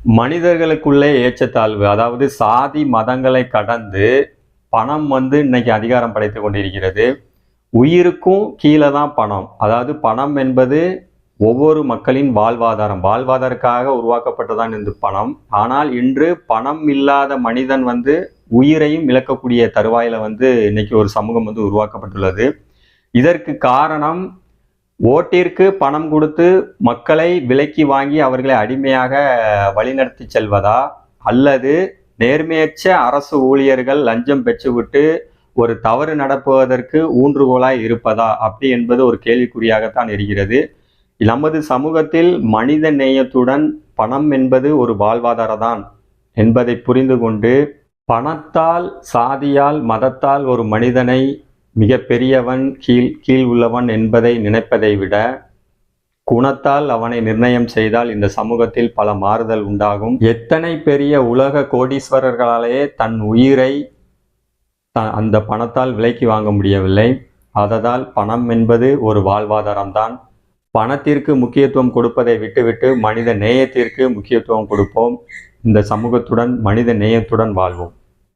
மனிதர்களுக்குள்ளே ஏற்றத்தாழ்வு, அதாவது சாதி மதங்களை கடந்து பணம் இன்னைக்கு அதிகாரம் படைத்து கொண்டிருக்கிறது. உயிருக்கும் கீழே தான் பணம். அதாவது பணம் என்பது ஒவ்வொரு மக்களின் வாழ்வாதாரத்துக்காக உருவாக்கப்பட்டதான் இந்த பணம். ஆனால் இன்று பணம் இல்லாத மனிதன் உயிரையும் இழக்கக்கூடிய தருவாயில இன்னைக்கு ஒரு சமூகம் உருவாக்கப்பட்டுள்ளது. இதற்கு காரணம் ஓட்டிற்கு பணம் கொடுத்து மக்களை விலைக்கு வாங்கி அவர்களை அடிமையாக வழிநடத்தி செல்வதா, அல்லது நேர்மையற்ற அரசு ஊழியர்கள் லஞ்சம் பெற்றுவிட்டு ஒரு தவறு நடப்பதற்கு ஊன்றுகோலாய் இருப்பதா அப்படி என்பது ஒரு கேள்விக்குறியாகத்தான் இருக்கிறது. நமது சமூகத்தில் மனித நேயத்துடன் பணம் என்பது ஒரு வாழ்வாதாரம்தான் என்பதை புரிந்து கொண்டு, பணத்தால், சாதியால், மதத்தால் ஒரு மனிதனை மிக பெரியவன், கீழ் உள்ளவன் என்பதை நினைப்பதை விட, குணத்தால் அவனை நிர்ணயம் செய்தால் இந்த சமூகத்தில் பல மாறுதல் உண்டாகும். எத்தனை பெரிய உலக கோடீஸ்வரர்களாலேயே தன் உயிரை அந்த பணத்தால் விலைக்கு வாங்க முடியவில்லை. ஆததால் பணம் என்பது ஒரு வாழ்வாதாரம்தான். பணத்திற்கு முக்கியத்துவம் கொடுப்பதை விட்டுவிட்டு மனித நேயத்திற்கு முக்கியத்துவம் கொடுப்போம். இந்த சமூகத்துடன் மனித நேயத்துடன் வாழ்வோம்.